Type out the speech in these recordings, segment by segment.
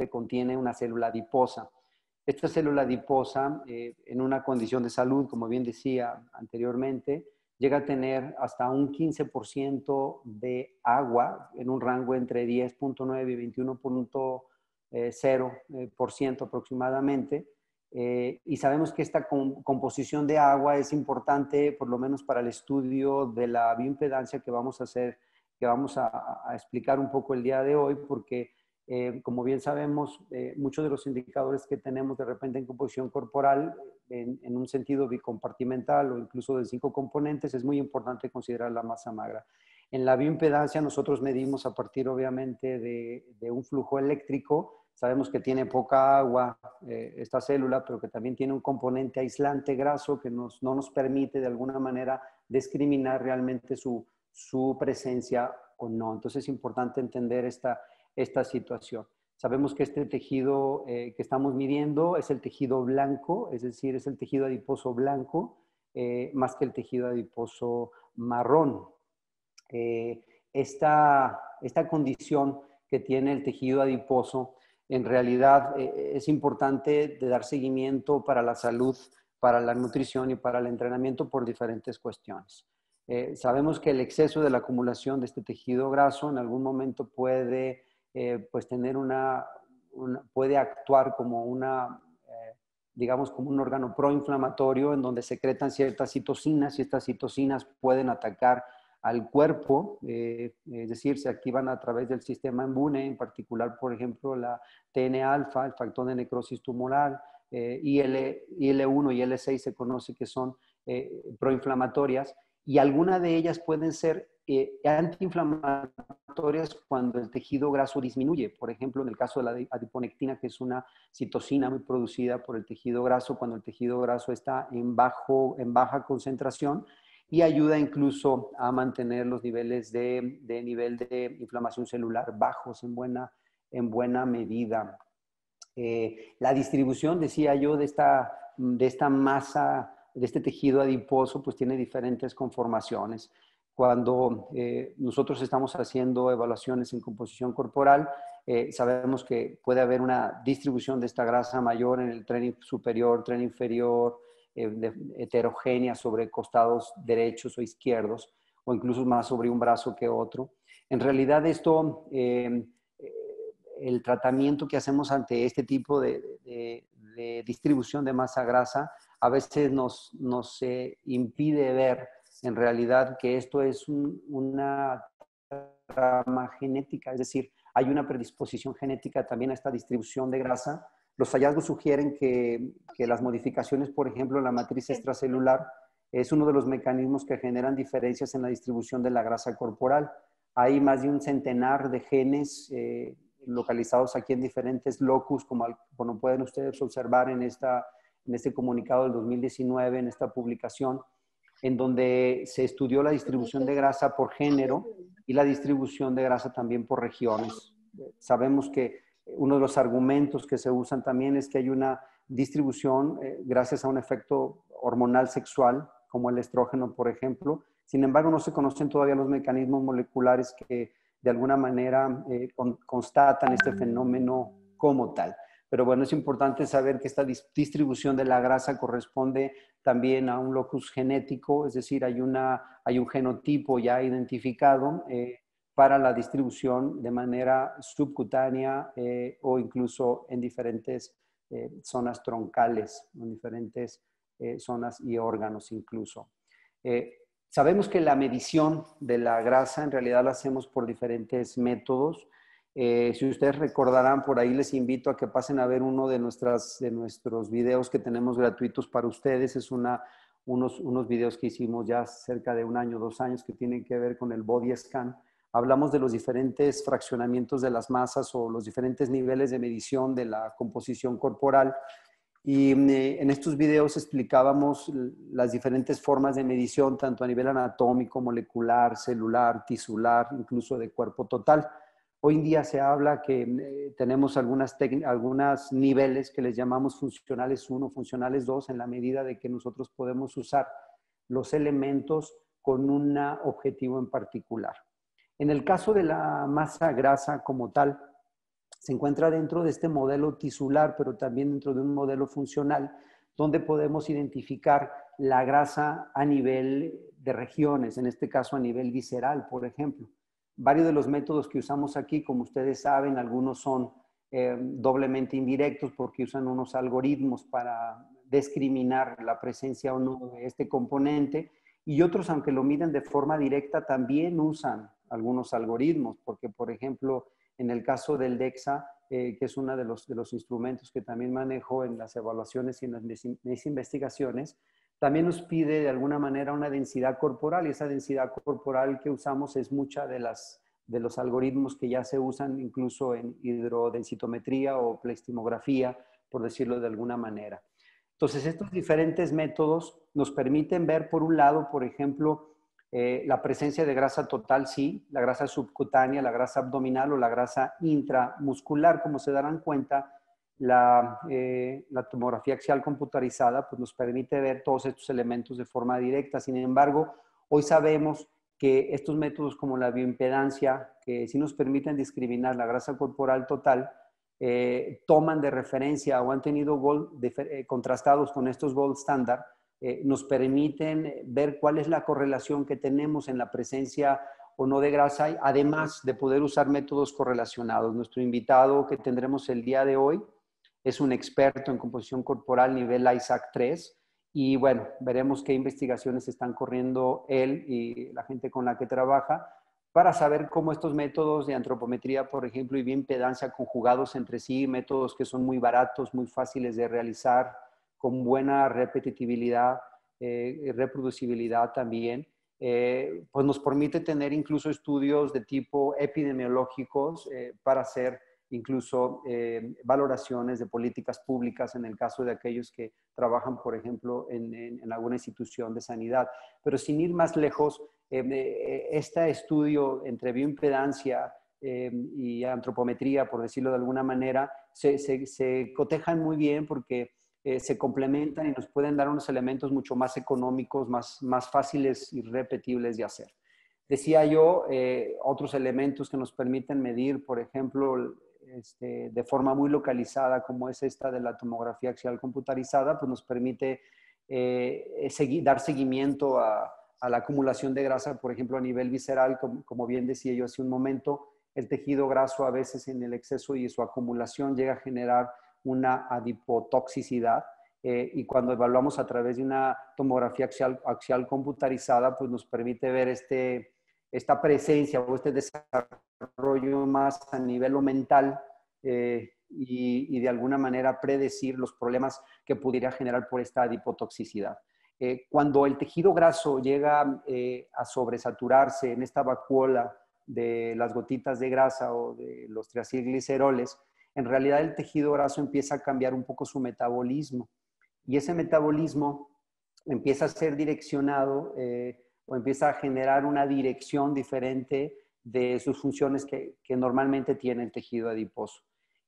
que contiene una célula adiposa. Esta célula adiposa, en una condición de salud, como bien decía anteriormente, llega a tener hasta un 15% de agua en un rango entre 10.9 y 21.0% aproximadamente. Y sabemos que esta composición de agua es importante, por lo menos para el estudio de la bioimpedancia que vamos a hacer, que vamos a explicar un poco el día de hoy, porque como bien sabemos, muchos de los indicadores que tenemos de repente en composición corporal, en un sentido bicompartimental o incluso de 5 componentes, es muy importante considerar la masa magra. En la bioimpedancia nosotros medimos a partir obviamente de un flujo eléctrico. Sabemos que tiene poca agua esta célula, pero que también tiene un componente aislante graso que no nos permite de alguna manera discriminar realmente su presencia o no. Entonces es importante entender esta situación. Sabemos que este tejido que estamos midiendo es el tejido blanco, es decir, es el tejido adiposo blanco, más que el tejido adiposo marrón. Esta condición que tiene el tejido adiposo, en realidad es importante de dar seguimiento para la salud, para la nutrición y para el entrenamiento por diferentes cuestiones. Sabemos que el exceso de la acumulación de este tejido graso en algún momento puede pues tener puede actuar como digamos, como un órgano proinflamatorio en donde secretan ciertas citocinas y estas citocinas pueden atacar al cuerpo, es decir, se activan a través del sistema inmune, en particular, por ejemplo, la TNA-alfa, el factor de necrosis tumoral, IL-1 y IL-6 se conoce que son proinflamatorias, y algunas de ellas pueden ser antiinflamatorias cuando el tejido graso disminuye. Por ejemplo, en el caso de la adiponectina, que es una citocina muy producida por el tejido graso, cuando el tejido graso está en baja concentración, y ayuda incluso a mantener los niveles de inflamación celular bajos en buena medida. La distribución, decía yo, de esta masa, de este tejido adiposo, pues tiene diferentes conformaciones. Cuando nosotros estamos haciendo evaluaciones en composición corporal, sabemos que puede haber una distribución de esta grasa mayor en el tren superior, tren inferior, heterogénea sobre costados derechos o izquierdos, o incluso más sobre un brazo que otro. En realidad esto, el tratamiento que hacemos ante este tipo de distribución de masa grasa a veces nos impide ver en realidad que esto es una trama genética, es decir, hay una predisposición genética también a esta distribución de grasa. Los hallazgos sugieren que las modificaciones, por ejemplo, en la matriz extracelular, es uno de los mecanismos que generan diferencias en la distribución de la grasa corporal. Hay más de un centenar de genes localizados aquí en diferentes locus, como pueden ustedes observar en este comunicado del 2019, en esta publicación, en donde se estudió la distribución de grasa por género y la distribución de grasa también por regiones. Sabemos que uno de los argumentos que se usan también es que hay una distribución gracias a un efecto hormonal sexual, como el estrógeno, por ejemplo. Sin embargo, no se conocen todavía los mecanismos moleculares que de alguna manera constatan este fenómeno como tal. Pero bueno, es importante saber que esta distribución de la grasa corresponde también a un locus genético, es decir, hay un genotipo ya identificado para la distribución de manera subcutánea o incluso en diferentes zonas troncales, en diferentes zonas y órganos incluso. Sabemos que la medición de la grasa en realidad la hacemos por diferentes métodos. Si ustedes recordarán, por ahí les invito a que pasen a ver uno de nuestros videos que tenemos gratuitos para ustedes. Es unos videos que hicimos ya cerca de 1 año, 2 años, que tienen que ver con el body scan. Hablamos de los diferentes fraccionamientos de las masas o los diferentes niveles de medición de la composición corporal. Y en estos videos explicábamos las diferentes formas de medición, tanto a nivel anatómico, molecular, celular, tisular, incluso de cuerpo total. Hoy en día se habla que tenemos algunos niveles que les llamamos funcionales 1, funcionales 2, en la medida de que nosotros podemos usar los elementos con un objetivo en particular. En el caso de la masa grasa como tal, se encuentra dentro de este modelo tisular, pero también dentro de un modelo funcional, donde podemos identificar la grasa a nivel de regiones, en este caso a nivel visceral, por ejemplo. Varios de los métodos que usamos aquí, como ustedes saben, algunos son doblemente indirectos porque usan unos algoritmos para discriminar la presencia o no de este componente, y otros, aunque lo miden de forma directa, también usan algunos algoritmos, porque, por ejemplo, en el caso del DEXA, que es uno de los instrumentos que también manejo en las evaluaciones y en las investigaciones, también nos pide de alguna manera una densidad corporal, y esa densidad corporal que usamos es mucha de los algoritmos que ya se usan incluso en hidrodensitometría o plextimografía, por decirlo de alguna manera. Entonces, estos diferentes métodos nos permiten ver, por un lado, por ejemplo, la presencia de grasa total, sí, la grasa subcutánea, la grasa abdominal o la grasa intramuscular. Como se darán cuenta, la tomografía axial computarizada pues, nos permite ver todos estos elementos de forma directa. Sin embargo, hoy sabemos que estos métodos como la bioimpedancia, que sí nos permiten discriminar la grasa corporal total, toman de referencia o han tenido contrastados con estos gold standard, nos permiten ver cuál es la correlación que tenemos en la presencia o no de grasa, además de poder usar métodos correlacionados. Nuestro invitado que tendremos el día de hoy es un experto en composición corporal nivel ISAC 3, y bueno, veremos qué investigaciones están corriendo él y la gente con la que trabaja para saber cómo estos métodos de antropometría, por ejemplo, y bioimpedancia conjugados entre sí, métodos que son muy baratos, muy fáciles de realizar, con buena repetitividad, reproducibilidad también, pues nos permite tener incluso estudios de tipo epidemiológicos para hacer incluso valoraciones de políticas públicas en el caso de aquellos que trabajan, por ejemplo, en alguna institución de sanidad. Pero sin ir más lejos, este estudio entre bioimpedancia y antropometría, por decirlo de alguna manera, se cotejan muy bien porque se complementan y nos pueden dar unos elementos mucho más económicos, más fáciles y repetibles de hacer. Decía yo, otros elementos que nos permiten medir, por ejemplo, de forma muy localizada, como es esta de la tomografía axial computarizada, pues nos permite dar seguimiento a la acumulación de grasa, por ejemplo, a nivel visceral, como bien decía yo hace un momento. El tejido graso a veces en el exceso y su acumulación llega a generar una adipotoxicidad, y cuando evaluamos a través de una tomografía axial computarizada, pues nos permite ver esta presencia o este desarrollo más a nivel mental, y de alguna manera predecir los problemas que pudiera generar por esta adipotoxicidad. Cuando el tejido graso llega a sobresaturarse en esta vacuola de las gotitas de grasa o de los triacilgliceroles, en realidad el tejido graso empieza a cambiar un poco su metabolismo, y ese metabolismo empieza a ser direccionado o empieza a generar una dirección diferente de sus funciones que normalmente tiene el tejido adiposo.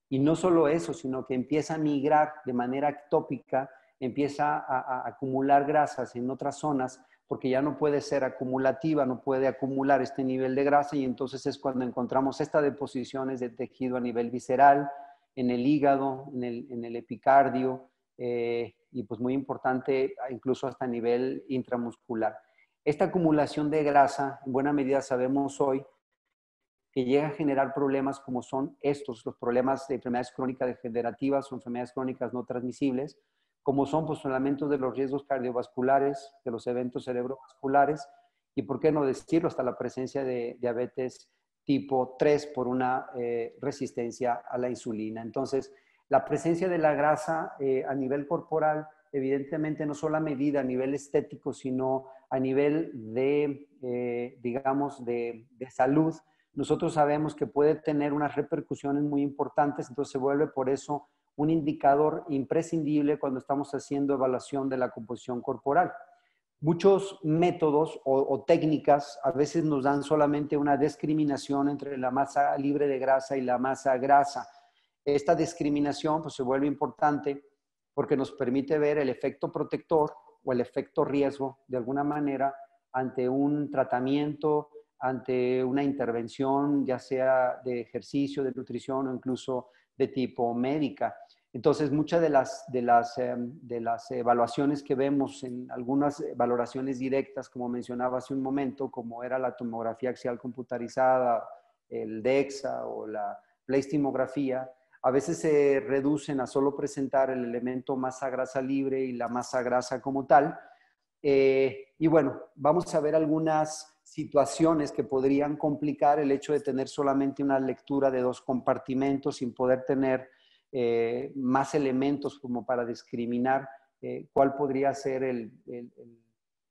Y no solo eso, sino que empieza a migrar de manera ectópica, empieza a acumular grasas en otras zonas, porque ya no puede ser acumulativa, no puede acumular este nivel de grasa, y entonces es cuando encontramos estas deposiciones de tejido a nivel visceral, en el hígado, en el epicardio, y pues muy importante, incluso hasta a nivel intramuscular. Esta acumulación de grasa, en buena medida sabemos hoy, que llega a generar problemas como son estos, los problemas de enfermedades crónicas degenerativas o enfermedades crónicas no transmisibles, como son pues elementos de los riesgos cardiovasculares, de los eventos cerebrovasculares, y por qué no decirlo, hasta la presencia de diabetes tipo 3 por una resistencia a la insulina. Entonces, la presencia de la grasa a nivel corporal, evidentemente no solo a medida a nivel estético, sino a nivel de, digamos, de salud. Nosotros sabemos que puede tener unas repercusiones muy importantes, entonces se vuelve por eso un indicador imprescindible cuando estamos haciendo evaluación de la composición corporal. Muchos métodos o técnicas a veces nos dan solamente una discriminación entre la masa libre de grasa y la masa grasa. Esta discriminación pues, se vuelve importante porque nos permite ver el efecto protector o el efecto riesgo de alguna manera ante un tratamiento, ante una intervención, ya sea de ejercicio, de nutrición o incluso de tipo médica. Entonces, muchas de las evaluaciones que vemos en algunas valoraciones directas, como mencionaba hace un momento, como era la tomografía axial computarizada, el DEXA o la pleistimografía, a veces se reducen a solo presentar el elemento masa grasa libre y la masa grasa como tal. Y bueno, vamos a ver algunas situaciones que podrían complicar el hecho de tener solamente una lectura de dos compartimentos sin poder tener más elementos como para discriminar cuál podría ser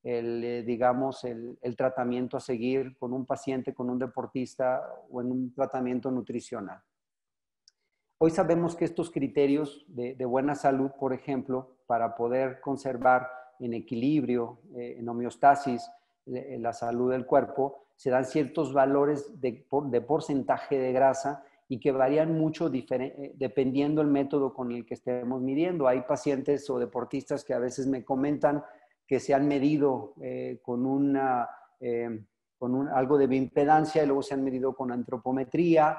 digamos, el tratamiento a seguir con un paciente, con un deportista o en un tratamiento nutricional. Hoy sabemos que estos criterios de buena salud, por ejemplo, para poder conservar en equilibrio, en homeostasis, la salud del cuerpo, se dan ciertos valores de porcentaje de grasa y que varían mucho dependiendo del método con el que estemos midiendo. Hay pacientes o deportistas que a veces me comentan que se han medido con algo de bioimpedancia y luego se han medido con antropometría.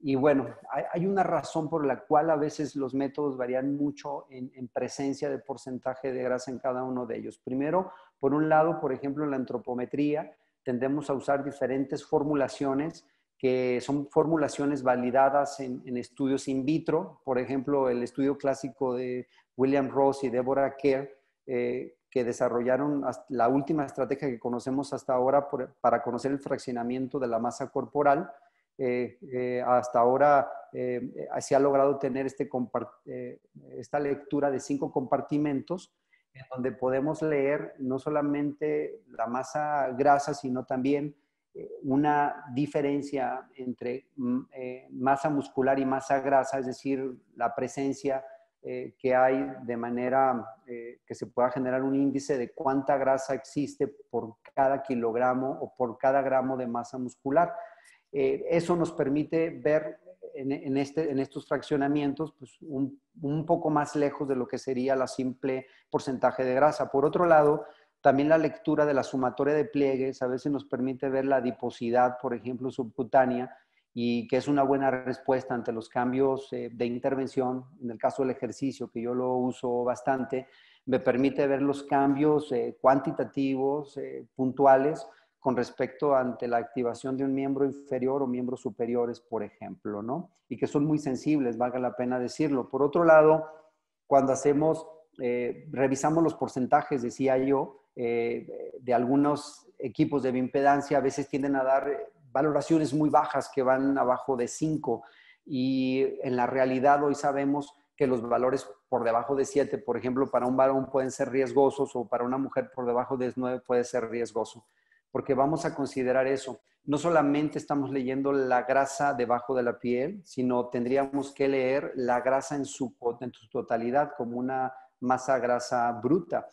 Y bueno, hay una razón por la cual a veces los métodos varían mucho en presencia de porcentaje de grasa en cada uno de ellos. Primero, por un lado, por ejemplo, en la antropometría tendemos a usar diferentes formulaciones que son formulaciones validadas en estudios in vitro. Por ejemplo, el estudio clásico de William Ross y Deborah Kerr, que desarrollaron la última estrategia que conocemos hasta ahora para conocer el fraccionamiento de la masa corporal. Hasta ahora se ha logrado tener esta lectura de 5 compartimentos en donde podemos leer no solamente la masa grasa, sino también una diferencia entre masa muscular y masa grasa, es decir, la presencia que hay de manera que se pueda generar un índice de cuánta grasa existe por cada kilogramo o por cada gramo de masa muscular. Eso nos permite ver en estos fraccionamientos pues, un poco más lejos de lo que sería la simple porcentaje de grasa. Por otro lado, también la lectura de la sumatoria de pliegues a veces nos permite ver la adiposidad, por ejemplo, subcutánea, y que es una buena respuesta ante los cambios de intervención. En el caso del ejercicio, que yo lo uso bastante, me permite ver los cambios cuantitativos, puntuales, con respecto ante la activación de un miembro inferior o miembros superiores, por ejemplo, ¿no? Y que son muy sensibles, valga la pena decirlo. Por otro lado, cuando revisamos los porcentajes, decía yo, de algunos equipos de bioimpedancia, a veces tienden a dar valoraciones muy bajas que van abajo de 5, y en la realidad hoy sabemos que los valores por debajo de 7, por ejemplo, para un varón pueden ser riesgosos, o para una mujer por debajo de 9 puede ser riesgoso, porque vamos a considerar eso. No solamente estamos leyendo la grasa debajo de la piel, sino tendríamos que leer la grasa en su totalidad como una masa grasa bruta.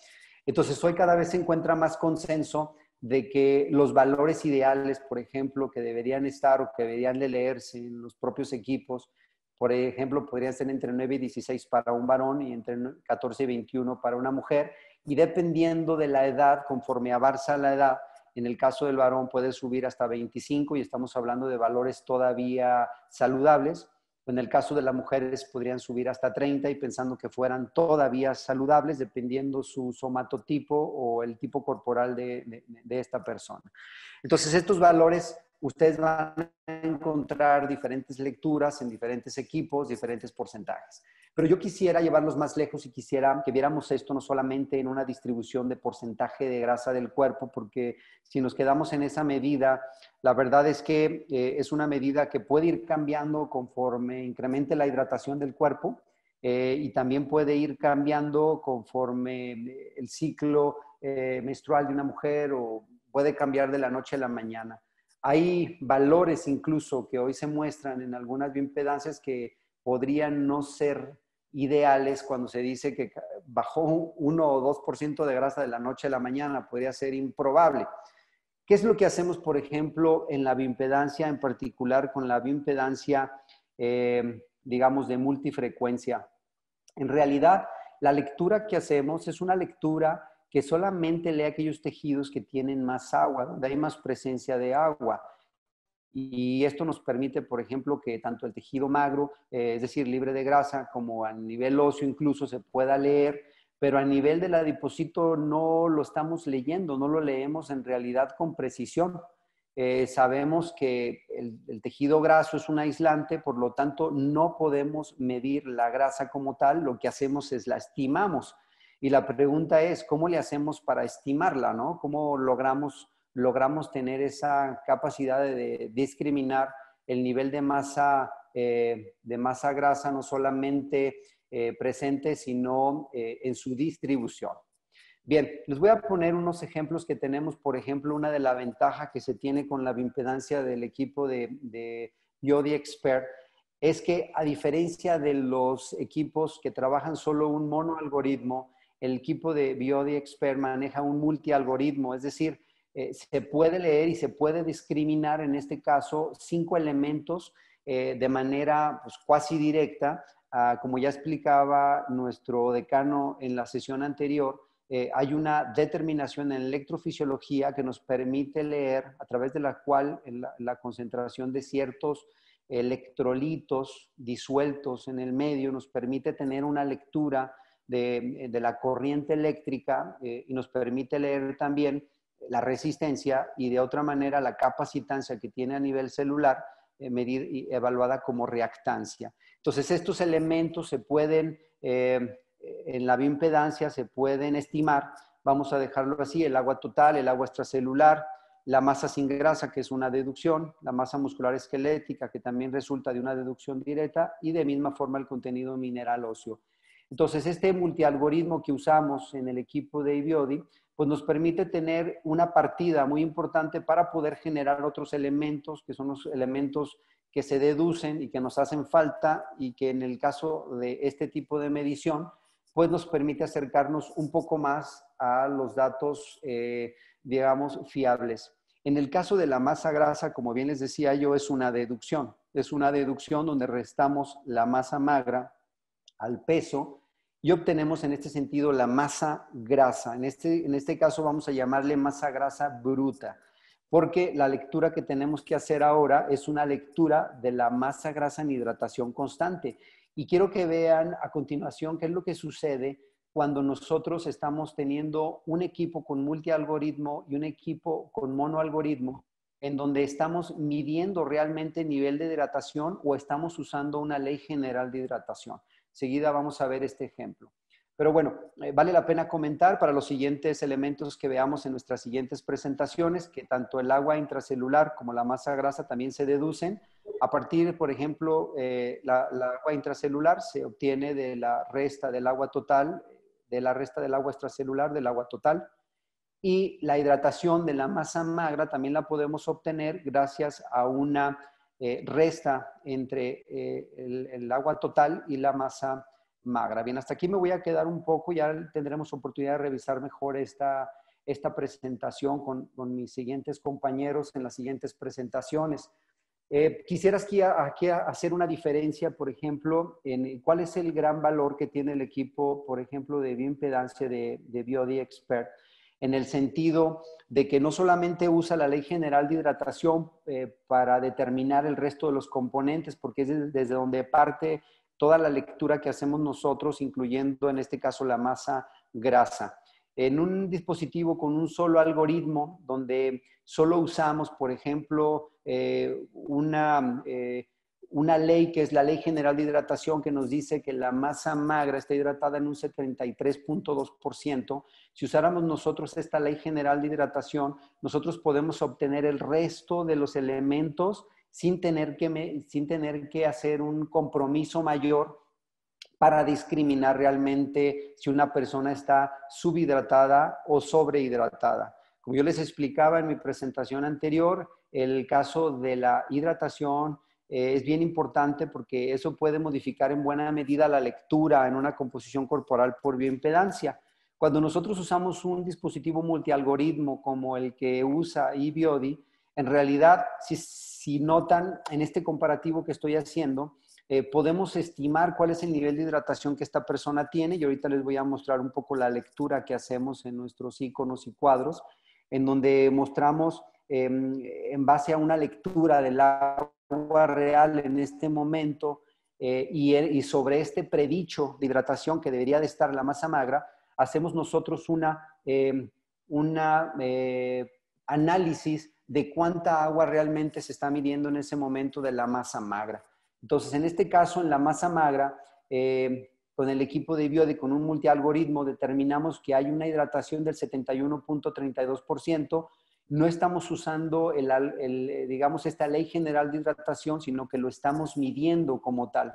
Entonces, hoy cada vez se encuentra más consenso de que los valores ideales, por ejemplo, que deberían estar o que deberían de leerse en los propios equipos, por ejemplo, podrían ser entre 9 y 16 para un varón y entre 14 y 21 para una mujer, y dependiendo de la edad, conforme avanza la edad, en el caso del varón puede subir hasta 25 y estamos hablando de valores todavía saludables. En el caso de las mujeres podrían subir hasta 30 y pensando que fueran todavía saludables dependiendo su somatotipo o el tipo corporal de esta persona. Entonces, estos valores ustedes van a encontrar diferentes lecturas en diferentes equipos, diferentes porcentajes. Pero yo quisiera llevarlos más lejos y quisiera que viéramos esto no solamente en una distribución de porcentaje de grasa del cuerpo, porque si nos quedamos en esa medida, la verdad es que es una medida que puede ir cambiando conforme incremente la hidratación del cuerpo y también puede ir cambiando conforme el ciclo menstrual de una mujer, o puede cambiar de la noche a la mañana. Hay valores incluso que hoy se muestran en algunas bioimpedancias que podrían no ser ideales cuando se dice que bajó 1 o 2% de grasa de la noche a la mañana, podría ser improbable. ¿Qué es lo que hacemos, por ejemplo, en la bioimpedancia, en particular con la bioimpedancia, digamos, de multifrecuencia? En realidad, la lectura que hacemos es una lectura que solamente lee aquellos tejidos que tienen más agua, donde hay más presencia de agua. Y esto nos permite, por ejemplo, que tanto el tejido magro, es decir, libre de grasa, como a nivel óseo incluso se pueda leer, pero a nivel del adipocito no lo estamos leyendo, no lo leemos en realidad con precisión. Sabemos que el tejido graso es un aislante, por lo tanto no podemos medir la grasa como tal, lo que hacemos es la estimamos. Y la pregunta es, ¿cómo le hacemos para estimarla, no? ¿Cómo logramos tener esa capacidad de discriminar el nivel de masa grasa, no solamente presente, sino en su distribución? Bien, les voy a poner unos ejemplos que tenemos. Por ejemplo, una de las ventajas que se tiene con la bioimpedancia del equipo de Biody Expert es que, a diferencia de los equipos que trabajan solo un monoalgoritmo, el equipo de Biody Expert maneja un multialgoritmo, es decir, se puede leer y se puede discriminar, en este caso, 5 elementos de manera pues, cuasi directa. Como ya explicaba nuestro decano en la sesión anterior, hay una determinación en electrofisiología que nos permite leer, a través de la cual la concentración de ciertos electrolitos disueltos en el medio nos permite tener una lectura de la corriente eléctrica y nos permite leer también la resistencia y de otra manera la capacitancia que tiene a nivel celular, medir y evaluada como reactancia. Entonces, estos elementos se pueden, en la bioimpedancia se pueden estimar, vamos a dejarlo así: el agua total, el agua extracelular, la masa sin grasa, que es una deducción, la masa muscular esquelética, que también resulta de una deducción directa, y de misma forma el contenido mineral óseo. Entonces, este multialgoritmo que usamos en el equipo de Biody, pues nos permite tener una partida muy importante para poder generar otros elementos, que son los elementos que se deducen y que nos hacen falta, y que en el caso de este tipo de medición, pues nos permite acercarnos un poco más a los datos, digamos, fiables. En el caso de la masa grasa, como bien les decía yo, es una deducción. Es una deducción donde restamos la masa magra al peso y obtenemos en este sentido la masa grasa. En este caso vamos a llamarle masa grasa bruta, porque la lectura que tenemos que hacer ahora es una lectura de la masa grasa en hidratación constante. Y quiero que vean a continuación qué es lo que sucede cuando nosotros estamos teniendo un equipo con multialgoritmo y un equipo con monoalgoritmo, en donde estamos midiendo realmente el nivel de hidratación o estamos usando una ley general de hidratación. Enseguida vamos a ver este ejemplo. Pero bueno, vale la pena comentar para los siguientes elementos que veamos en nuestras siguientes presentaciones, que tanto el agua intracelular como la masa grasa también se deducen a partir, por ejemplo, la agua intracelular se obtiene de la resta del agua total, de la resta del agua extracelular del agua total, y la hidratación de la masa magra también la podemos obtener gracias a una resta entre el agua total y la masa magra. Bien, hasta aquí me voy a quedar un poco, ya tendremos oportunidad de revisar mejor esta presentación con mis siguientes compañeros en las siguientes presentaciones. Quisiera aquí hacer una diferencia, por ejemplo, en cuál es el gran valor que tiene el equipo, por ejemplo, de bioimpedancia de Biody Expert, en el sentido de que no solamente usa la ley general de hidratación para determinar el resto de los componentes, porque es desde donde parte toda la lectura que hacemos nosotros, incluyendo en este caso la masa grasa. En un dispositivo con un solo algoritmo, donde solo usamos, por ejemplo, una ley que es la Ley General de Hidratación, que nos dice que la masa magra está hidratada en un 73.2%. Si usáramos nosotros esta Ley General de Hidratación, nosotros podemos obtener el resto de los elementos sin tener que hacer un compromiso mayor para discriminar realmente si una persona está subhidratada o sobrehidratada. Como yo les explicaba en mi presentación anterior, el caso de la hidratación es bien importante porque eso puede modificar en buena medida la lectura en una composición corporal por bioimpedancia. Cuando nosotros usamos un dispositivo multialgoritmo como el que usa eBiody, en realidad, si notan en este comparativo que estoy haciendo, podemos estimar cuál es el nivel de hidratación que esta persona tiene, y ahorita les voy a mostrar un poco la lectura que hacemos en nuestros iconos y cuadros, en donde mostramos en base a una lectura del agua real en este momento y sobre este predicho de hidratación que debería de estar la masa magra, hacemos nosotros una análisis de cuánta agua realmente se está midiendo en ese momento de la masa magra. Entonces, en este caso, en la masa magra, con el equipo de Biodi, con un multialgoritmo, determinamos que hay una hidratación del 71.32%. No estamos usando, digamos, esta ley general de hidratación, sino que lo estamos midiendo como tal.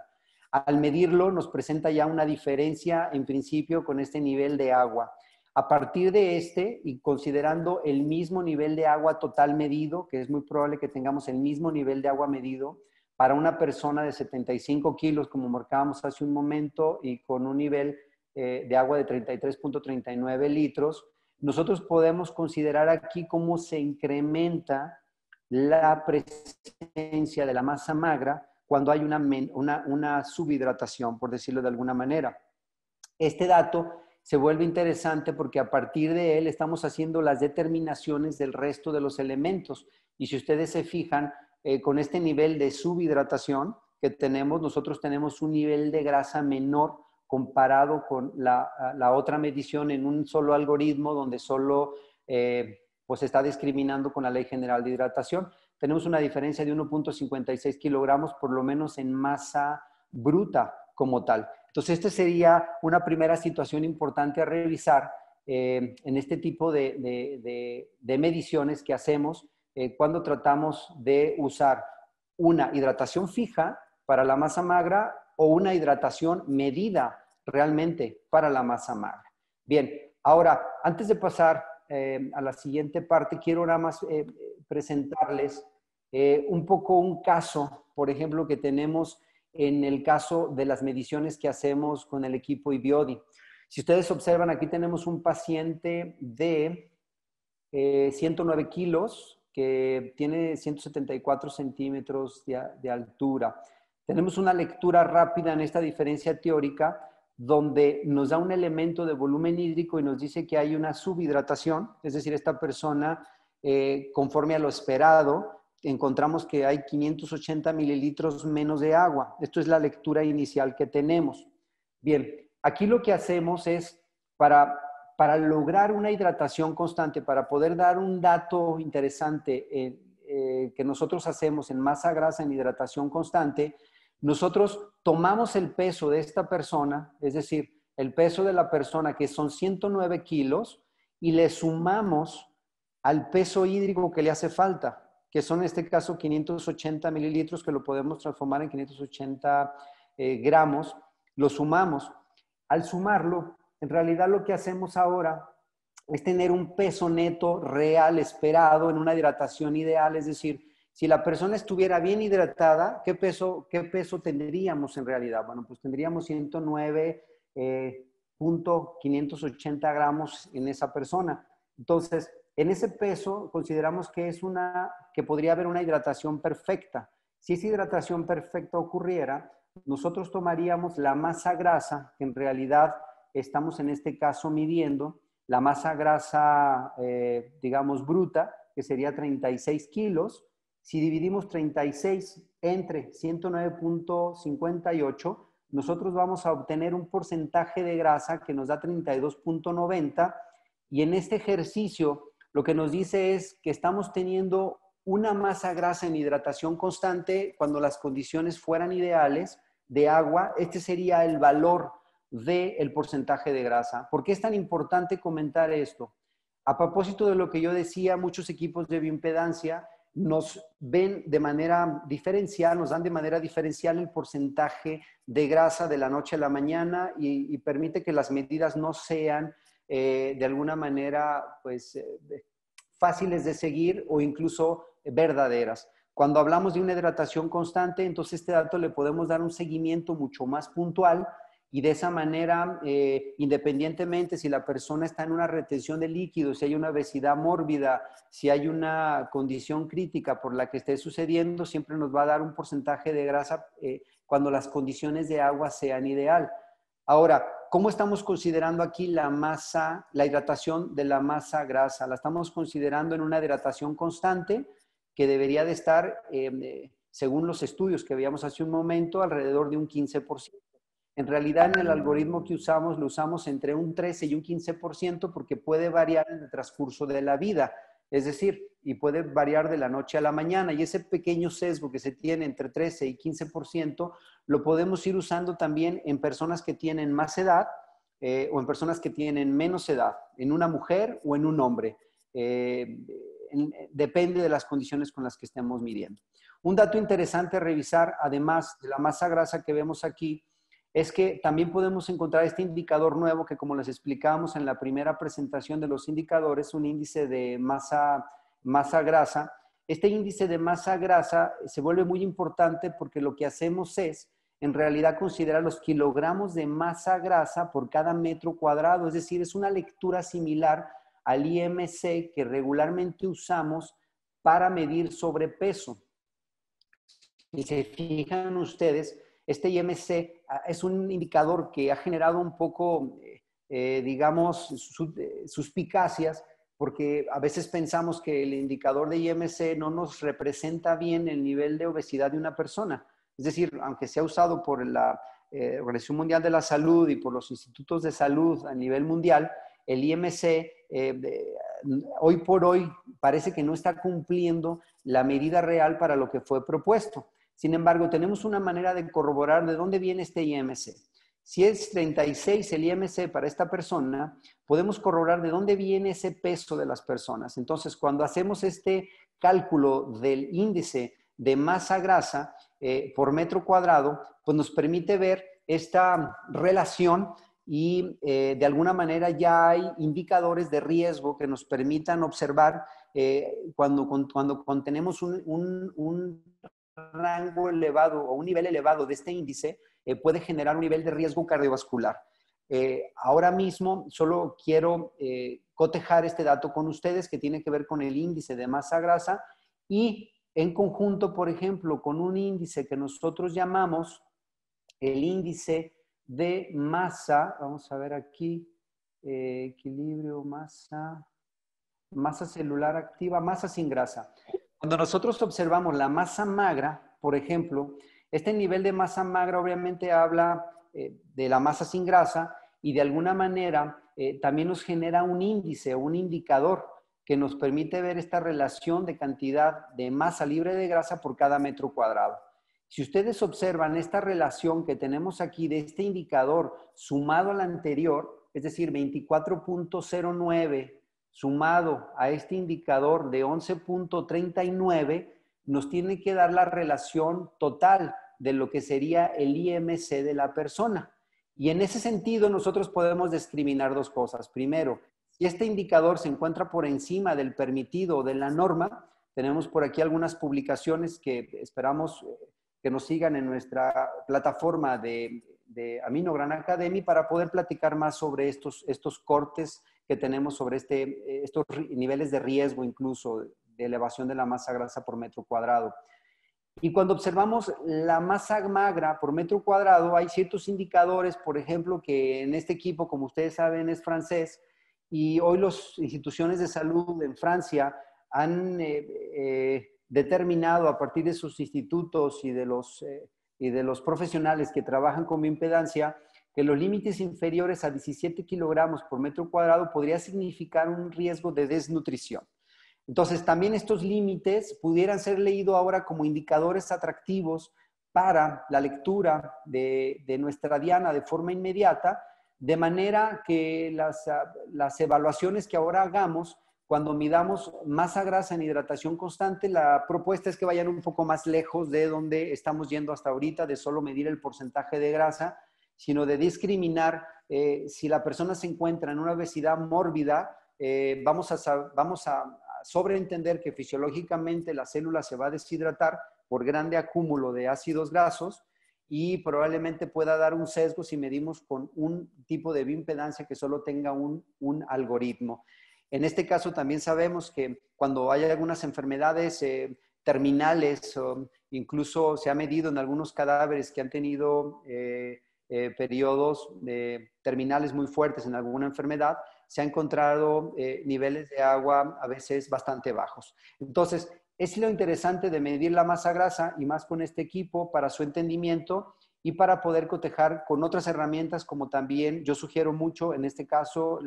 Al medirlo, nos presenta ya una diferencia, en principio, con este nivel de agua. A partir de y considerando el mismo nivel de agua total medido, que es muy probable que tengamos el mismo nivel de agua medido, para una persona de 75 kilos, como marcábamos hace un momento, y con un nivel de agua de 33.39 litros, nosotros podemos considerar aquí cómo se incrementa la presencia de la masa magra cuando hay una subhidratación, por decirlo de alguna manera. Este dato se vuelve interesante porque a partir de él estamos haciendo las determinaciones del resto de los elementos. Y si ustedes se fijan, con este nivel de subhidratación que tenemos, nosotros tenemos un nivel de grasa menor comparado con la otra medición en un solo algoritmo donde solo pues está discriminando con la Ley General de Hidratación. Tenemos una diferencia de 1.56 kilogramos por lo menos en masa bruta como tal. Entonces, esta sería una primera situación importante a revisar en este tipo de mediciones que hacemos cuando tratamos de usar una hidratación fija para la masa magra o una hidratación medida realmente para la masa magra. Bien, ahora, antes de pasar a la siguiente parte, quiero nada más presentarles un poco un caso, por ejemplo, que tenemos en el caso de las mediciones que hacemos con el equipo IBIODI. Si ustedes observan, aquí tenemos un paciente de 109 kilos que tiene 174 centímetros de altura. Tenemos una lectura rápida en esta diferencia teórica donde nos da un elemento de volumen hídrico y nos dice que hay una subhidratación, es decir, esta persona, conforme a lo esperado, encontramos que hay 580 mililitros menos de agua. Esto es la lectura inicial que tenemos. Bien, aquí lo que hacemos es, para lograr una hidratación constante, para poder dar un dato interesante que nosotros hacemos en masa grasa en hidratación constante, nosotros tomamos el peso de esta persona, es decir, el peso de la persona que son 109 kilos, y le sumamos al peso hídrico que le hace falta, que son en este caso 580 mililitros, que lo podemos transformar en 580 gramos, lo sumamos. Al sumarlo, en realidad lo que hacemos ahora es tener un peso neto real esperado en una hidratación ideal, es decir, si la persona estuviera bien hidratada, ¿qué peso tendríamos en realidad? Bueno, pues tendríamos 109.580 gramos en esa persona. Entonces, en ese peso consideramos que que podría haber una hidratación perfecta. Si esa hidratación perfecta ocurriera, nosotros tomaríamos la masa grasa, que en realidad estamos en este caso midiendo, la masa grasa, digamos, bruta, que sería 36 kilos. Si dividimos 36 entre 109.58, nosotros vamos a obtener un porcentaje de grasa que nos da 32.90, y en este ejercicio lo que nos dice es que estamos teniendo una masa grasa en hidratación constante cuando las condiciones fueran ideales de agua. Este sería el valor del porcentaje de grasa. ¿Por qué es tan importante comentar esto? A propósito de lo que yo decía, muchos equipos de bioimpedancia nos ven de manera diferencial, nos dan de manera diferencial el porcentaje de grasa de la noche a la mañana y permite que las medidas no sean de alguna manera pues, fáciles de seguir o incluso verdaderas. Cuando hablamos de una hidratación constante, entonces este dato le podemos dar un seguimiento mucho más puntual, y de esa manera, independientemente si la persona está en una retención de líquidos, si hay una obesidad mórbida, si hay una condición crítica por la que esté sucediendo, siempre nos va a dar un porcentaje de grasa cuando las condiciones de agua sean ideal. Ahora, ¿cómo estamos considerando aquí la masa, la hidratación de la masa grasa? La estamos considerando en una hidratación constante que debería de estar, según los estudios que veíamos hace un momento, alrededor de un 15%. En realidad, en el algoritmo que usamos, lo usamos entre un 13 y un 15% porque puede variar en el transcurso de la vida. Es decir, y puede variar de la noche a la mañana. Y ese pequeño sesgo que se tiene entre 13 y 15% lo podemos ir usando también en personas que tienen más edad o en personas que tienen menos edad, en una mujer o en un hombre. Depende de las condiciones con las que estemos midiendo. Un dato interesante a revisar, además de la masa grasa que vemos aquí, es que también podemos encontrar este indicador nuevo que, como les explicábamos en la primera presentación de los indicadores, un índice de masa grasa. Este índice de masa grasa se vuelve muy importante porque lo que hacemos es, en realidad, considerar los kilogramos de masa grasa por cada metro cuadrado. Es decir, es una lectura similar al IMC que regularmente usamos para medir sobrepeso. Y se fijan ustedes, este IMC es un indicador que ha generado un poco, digamos, suspicacias, porque a veces pensamos que el indicador de IMC no nos representa bien el nivel de obesidad de una persona. Es decir, aunque sea usado por la Organización Mundial de la Salud y por los institutos de salud a nivel mundial, el IMC hoy por hoy parece que no está cumpliendo la medida real para lo que fue propuesto. Sin embargo, tenemos una manera de corroborar de dónde viene este IMC. Si es 36 el IMC para esta persona, podemos corroborar de dónde viene ese peso de las personas. Entonces, cuando hacemos este cálculo del índice de masa grasa por metro cuadrado, pues nos permite ver esta relación y de alguna manera ya hay indicadores de riesgo que nos permitan observar cuando tenemos un rango elevado o un nivel elevado de este índice, puede generar un nivel de riesgo cardiovascular. Ahora mismo solo quiero cotejar este dato con ustedes que tiene que ver con el índice de masa grasa y en conjunto, por ejemplo, con un índice que nosotros llamamos el índice de masa, vamos a ver aquí, equilibrio, masa celular activa, masa sin grasa. Cuando nosotros observamos la masa magra, por ejemplo, este nivel de masa magra obviamente habla de la masa sin grasa y de alguna manera también nos genera un índice, un indicador que nos permite ver esta relación de cantidad de masa libre de grasa por cada metro cuadrado. Si ustedes observan esta relación que tenemos aquí de este indicador sumado al anterior, es decir, 24.09 sumado a este indicador de 11.39, nos tiene que dar la relación total de lo que sería el IMC de la persona. Y en ese sentido nosotros podemos discriminar dos cosas. Primero, si este indicador se encuentra por encima del permitido o de la norma, tenemos por aquí algunas publicaciones que esperamos que nos sigan en nuestra plataforma de Aminogran Academy para poder platicar más sobre estos cortes que tenemos sobre estos niveles de riesgo incluso de elevación de la masa grasa por metro cuadrado. Y cuando observamos la masa magra por metro cuadrado, hay ciertos indicadores, por ejemplo, que en este equipo, como ustedes saben, es francés, y hoy las instituciones de salud en Francia han determinado a partir de sus institutos y de los profesionales que trabajan con bioimpedancia que los límites inferiores a 17 kilogramos por metro cuadrado podría significar un riesgo de desnutrición. Entonces, también estos límites pudieran ser leídos ahora como indicadores atractivos para la lectura de nuestra diana de forma inmediata, de manera que las evaluaciones que ahora hagamos, cuando midamos masa grasa en hidratación constante, la propuesta es que vayan un poco más lejos de donde estamos yendo hasta ahorita, de solo medir el porcentaje de grasa, sino de discriminar si la persona se encuentra en una obesidad mórbida, vamos a sobreentender que fisiológicamente la célula se va a deshidratar por grande acúmulo de ácidos grasos y probablemente pueda dar un sesgo si medimos con un tipo de bioimpedancia que solo tenga un algoritmo. En este caso también sabemos que cuando hay algunas enfermedades terminales, incluso se ha medido en algunos cadáveres que han tenido periodos terminales muy fuertes en alguna enfermedad, se ha encontrado niveles de agua a veces bastante bajos. Entonces, es lo interesante de medir la masa grasa y más con este equipo para su entendimiento y para poder cotejar con otras herramientas como también yo sugiero mucho, en este caso,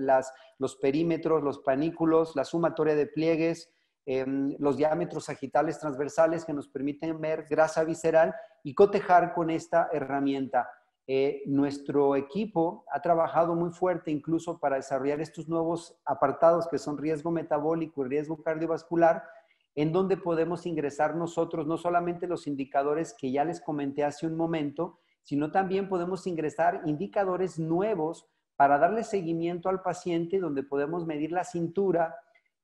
los perímetros, los panículos, la sumatoria de pliegues, los diámetros sagitales transversales que nos permiten ver grasa visceral y cotejar con esta herramienta. Nuestro equipo ha trabajado muy fuerte incluso para desarrollar estos nuevos apartados que son riesgo metabólico y riesgo cardiovascular, en donde podemos ingresar nosotros no solamente los indicadores que ya les comenté hace un momento, sino también podemos ingresar indicadores nuevos para darle seguimiento al paciente, donde podemos medir la cintura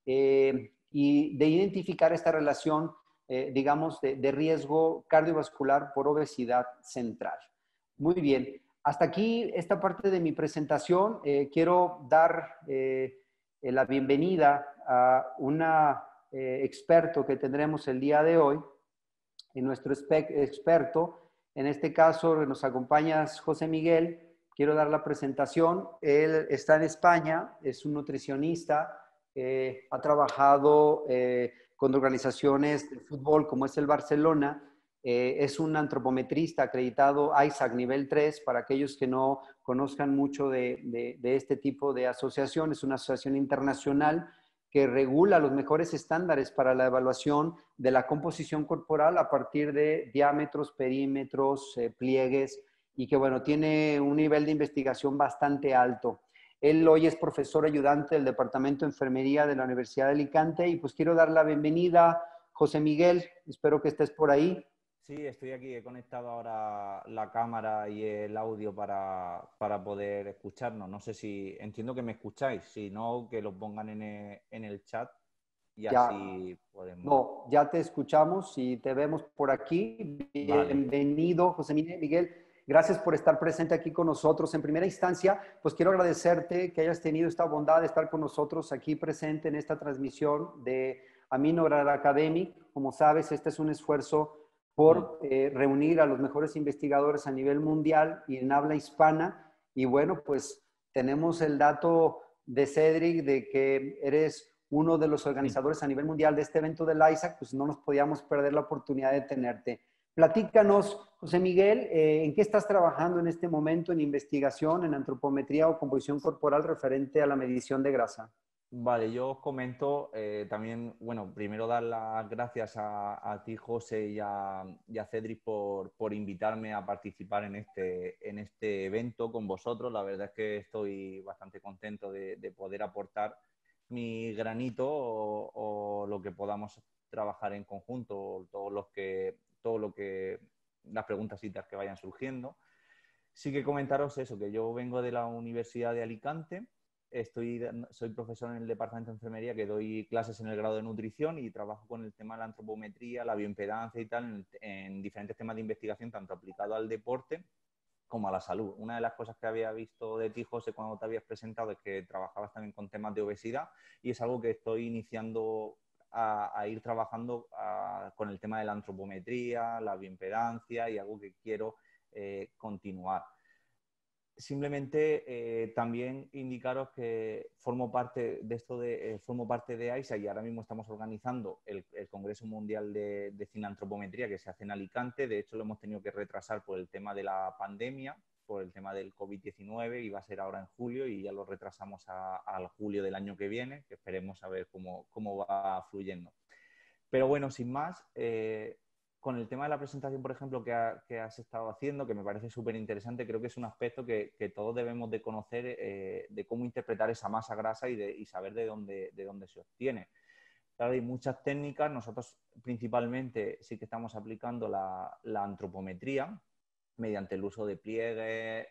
y de identificar esta relación, digamos, de riesgo cardiovascular por obesidad central. Muy bien. Hasta aquí esta parte de mi presentación. Quiero dar la bienvenida a una experto que tendremos el día de hoy. Y nuestro experto, en este caso nos acompaña José Miguel. Quiero dar la presentación. Él está en España, es un nutricionista, ha trabajado con organizaciones de fútbol como es el Barcelona, es un antropometrista acreditado ISAC nivel 3, para aquellos que no conozcan mucho de este tipo de asociación. Es una asociación internacional que regula los mejores estándares para la evaluación de la composición corporal a partir de diámetros, perímetros, pliegues, y que, bueno, tiene un nivel de investigación bastante alto. Él hoy es profesor ayudante del Departamento de Enfermería de la Universidad de Alicante y pues quiero dar la bienvenida, José Miguel, espero que estés por ahí. Sí, estoy aquí. He conectado ahora la cámara y el audio para poder escucharnos. No sé si... Entiendo que me escucháis. Si no, que lo pongan en el chat y Ya, así podemos... no, ya te escuchamos y te vemos por aquí. Vale. Bienvenido, José Miguel. Gracias por estar presente aquí con nosotros. En primera instancia, pues quiero agradecerte que hayas tenido esta bondad de estar con nosotros aquí presente en esta transmisión de Aminograd Academy. Como sabes, este es un esfuerzo por reunir a los mejores investigadores a nivel mundial y en habla hispana. Y bueno, pues tenemos el dato de Cedric de que eres uno de los organizadores a nivel mundial de este evento del ISAC, pues no nos podíamos perder la oportunidad de tenerte. Platícanos, José Miguel, ¿en qué estás trabajando en este momento en investigación, en antropometría o composición corporal referente a la medición de grasa? Vale, yo os comento también, bueno, primero dar las gracias a ti, José, y a Cedric por invitarme a participar en este evento con vosotros. La verdad es que estoy bastante contento de poder aportar mi granito o lo que podamos trabajar en conjunto, todo lo que las preguntas que vayan surgiendo. Sí que comentaros eso, que yo vengo de la Universidad de Alicante. Soy profesor en el departamento de enfermería, que doy clases en el grado de nutrición y trabajo con el tema de la antropometría, la bioimpedancia y tal en diferentes temas de investigación, tanto aplicado al deporte como a la salud. Una de las cosas que había visto de ti, José, cuando te habías presentado es que trabajabas también con temas de obesidad y es algo que estoy iniciando a ir trabajando con el tema de la antropometría, la bioimpedancia y algo que quiero continuar. Simplemente también indicaros que formo parte de AISA y ahora mismo estamos organizando el Congreso Mundial de Cineantropometría que se hace en Alicante. De hecho, lo hemos tenido que retrasar por el tema de la pandemia, por el tema del COVID-19, y va a ser ahora en julio y ya lo retrasamos al julio del año que viene, que esperemos a ver cómo va fluyendo. Pero bueno, sin más, con el tema de la presentación, por ejemplo, que has estado haciendo, que me parece súper interesante, creo que es un aspecto que todos debemos de conocer, de cómo interpretar esa masa grasa y saber de dónde se obtiene. Claro, hay muchas técnicas. Nosotros principalmente sí que estamos aplicando la antropometría mediante el uso de pliegues,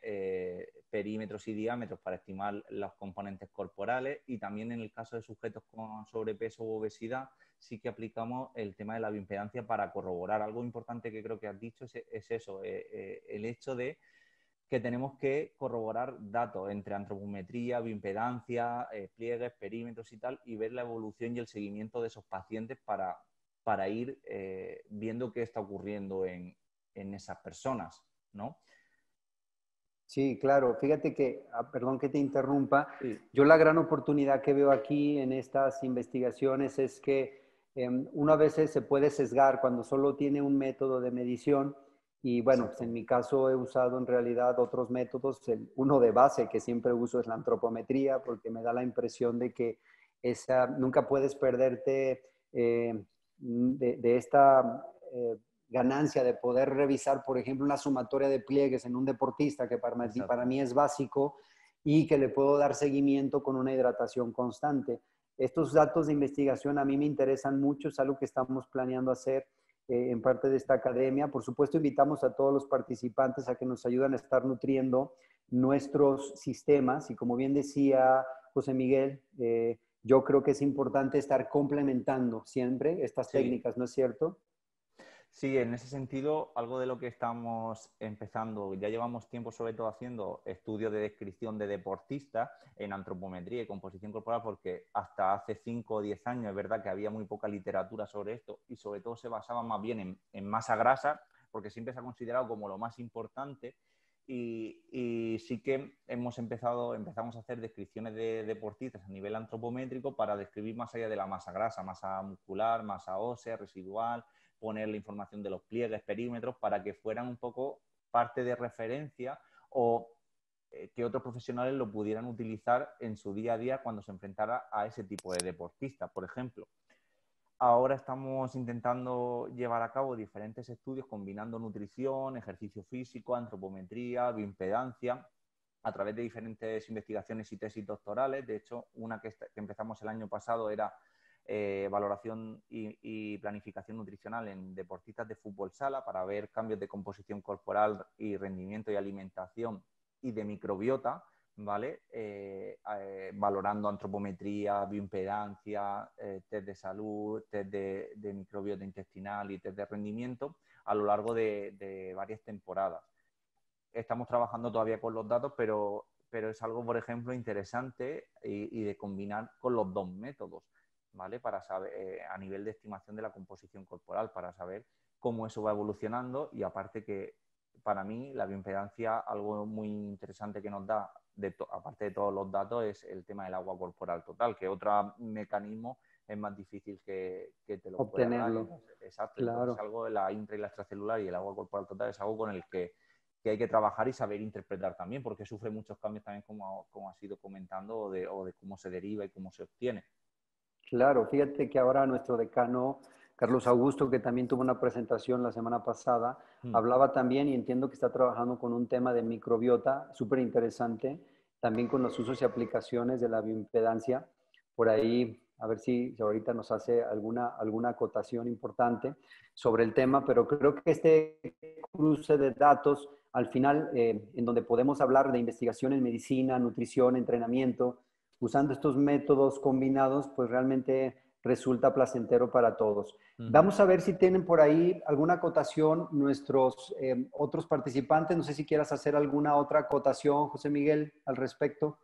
perímetros y diámetros para estimar los componentes corporales, y también en el caso de sujetos con sobrepeso u obesidad sí que aplicamos el tema de la bioimpedancia para corroborar. Algo importante que creo que has dicho es eso, el hecho de que tenemos que corroborar datos entre antropometría, bioimpedancia, pliegues, perímetros y tal, y ver la evolución y el seguimiento de esos pacientes para para ir viendo qué está ocurriendo en esas personas, ¿no? Sí, claro. Fíjate que, perdón que te interrumpa, Sí, yo la gran oportunidad que veo aquí en estas investigaciones es que uno a veces se puede sesgar cuando solo tiene un método de medición y bueno, pues en exacto. mi caso he usado en realidad otros métodos. Uno de base que siempre uso es la antropometría porque me da la impresión de que nunca puedes perderte de esta ganancia de poder revisar, por ejemplo, una sumatoria de pliegues en un deportista que para Exacto. mí es básico y que le puedo dar seguimiento con una hidratación constante. Estos datos de investigación a mí me interesan mucho, es algo que estamos planeando hacer en parte de esta academia. Por supuesto, invitamos a todos los participantes a que nos ayuden a estar nutriendo nuestros sistemas y como bien decía José Miguel, yo creo que es importante estar complementando siempre estas Sí. técnicas, ¿no es cierto? Sí, en ese sentido, algo de lo que estamos empezando, ya llevamos tiempo sobre todo haciendo estudios de descripción de deportistas en antropometría y composición corporal, porque hasta hace 5 o 10 años es verdad que había muy poca literatura sobre esto y sobre todo se basaba más bien en masa grasa, porque siempre se ha considerado como lo más importante y sí que empezamos a hacer descripciones de deportistas a nivel antropométrico para describir más allá de la masa grasa, masa muscular, masa ósea, residual, poner la información de los pliegues, perímetros, para que fueran un poco parte de referencia o que otros profesionales lo pudieran utilizar en su día a día cuando se enfrentara a ese tipo de deportistas, por ejemplo. Ahora estamos intentando llevar a cabo diferentes estudios combinando nutrición, ejercicio físico, antropometría, bioimpedancia, a través de diferentes investigaciones y tesis doctorales. De hecho, una que empezamos el año pasado era valoración y planificación nutricional en deportistas de fútbol sala para ver cambios de composición corporal y rendimiento y alimentación y de microbiota, ¿vale? Valorando antropometría, bioimpedancia, test de salud, test de microbiota intestinal y test de rendimiento a lo largo de varias temporadas. Estamos trabajando todavía con los datos, pero es algo, por ejemplo, interesante y de combinar con los dos métodos, ¿vale? Para saber, a nivel de estimación de la composición corporal, para saber cómo eso va evolucionando y aparte que para mí la bioimpedancia, algo muy interesante que nos da, aparte de todos los datos, es el tema del agua corporal total, que otro mecanismo es más difícil que te lo pueda dar. Obtenerlo, Entonces, exacto, entonces claro. algo de la intra y la extracelular y el agua corporal total es algo con el que hay que trabajar y saber interpretar también, porque sufre muchos cambios también, como has ido comentando, o de cómo se deriva y cómo se obtiene. Claro, fíjate que ahora nuestro decano, Carlos Augusto, que también tuvo una presentación la semana pasada, Mm. hablaba también y entiendo que está trabajando con un tema de microbiota súper interesante, también con los usos y aplicaciones de la bioimpedancia. Por ahí, a ver si ahorita nos hace alguna acotación importante sobre el tema, pero creo que este cruce de datos, al final, en donde podemos hablar de investigación en medicina, nutrición, entrenamiento, usando estos métodos combinados, pues realmente resulta placentero para todos. Uh -huh. Vamos a ver si tienen por ahí alguna acotación nuestros otros participantes. No sé si quieras hacer alguna otra acotación, José Miguel, al respecto.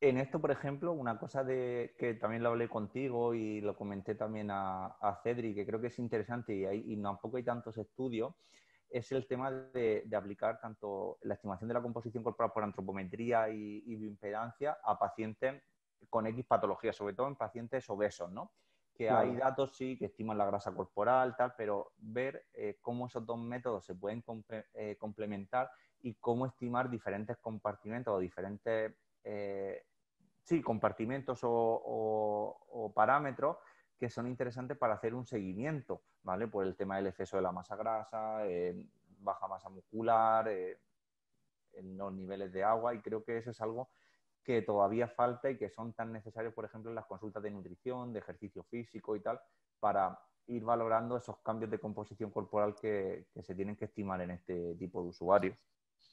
En esto, por ejemplo, una cosa que también lo hablé contigo y lo comenté también a Cedric, que creo que es interesante y tampoco hay tantos estudios, es el tema de aplicar tanto la estimación de la composición corporal por antropometría y bioimpedancia a pacientes con X patologías, sobre todo en pacientes obesos, ¿no? Que hay Claro. datos, sí, que estiman la grasa corporal, tal, pero ver cómo esos dos métodos se pueden complementar y cómo estimar diferentes compartimentos o diferentes sí, compartimentos o parámetros que son interesantes para hacer un seguimiento, ¿vale? Por el tema del exceso de la masa grasa, baja masa muscular, en los niveles de agua, y creo que eso es algo que todavía falta y que son tan necesarios, por ejemplo, en las consultas de nutrición, de ejercicio físico y tal, para ir valorando esos cambios de composición corporal que se tienen que estimar en este tipo de usuarios.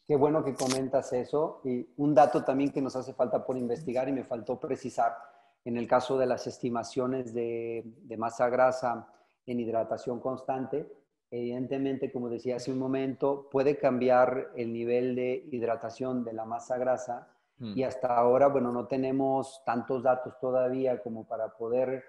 Qué bueno que comentas eso. Y un dato también que nos hace falta por investigar y me faltó precisar, en el caso de las estimaciones de masa grasa en hidratación constante, evidentemente, como decía hace un momento, puede cambiar el nivel de hidratación de la masa grasa y hasta ahora, bueno, no tenemos tantos datos todavía como para poder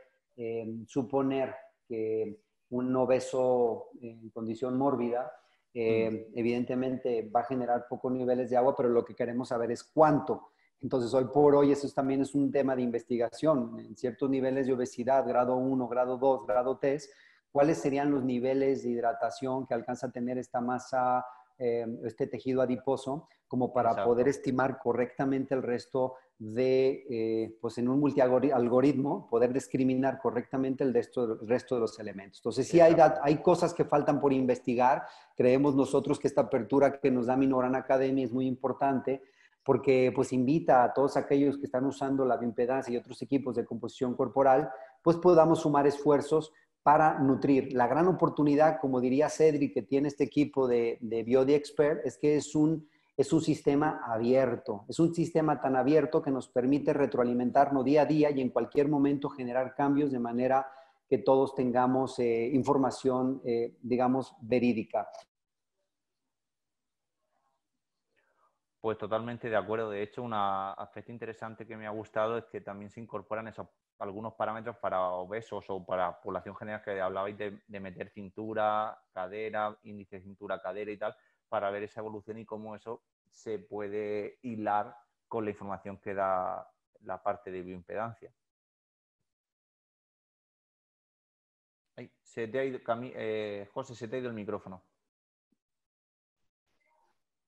suponer que un obeso en condición mórbida, evidentemente va a generar pocos niveles de agua, pero lo que queremos saber es cuánto. Entonces, hoy por hoy, eso también es un tema de investigación. En ciertos niveles de obesidad, grado 1, grado 2, grado 3, ¿cuáles serían los niveles de hidratación que alcanza a tener esta masa, este tejido adiposo, como para poder Exacto. estimar correctamente el resto de, pues en un multialgoritmo, poder discriminar correctamente el resto de los elementos? Entonces, sí Exacto. hay cosas que faltan por investigar. Creemos nosotros que esta apertura que nos da Minoran Academy es muy importante, porque pues invita a todos aquellos que están usando la bioimpedancia y otros equipos de composición corporal, pues podamos sumar esfuerzos para nutrir. La gran oportunidad, como diría Cedric, que tiene este equipo de Biodi Expert, es que es un sistema abierto. Es un sistema tan abierto que nos permite retroalimentarnos día a día y en cualquier momento generar cambios de manera que todos tengamos información, digamos, verídica. Pues totalmente de acuerdo. De hecho, un aspecto interesante que me ha gustado es que también se incorporan algunos parámetros para obesos o para población general, que hablabais de meter cintura, cadera, índice de cintura, cadera y tal, para ver esa evolución y cómo eso se puede hilar con la información que da la parte de bioimpedancia. Ay, José, se te ha ido el micrófono.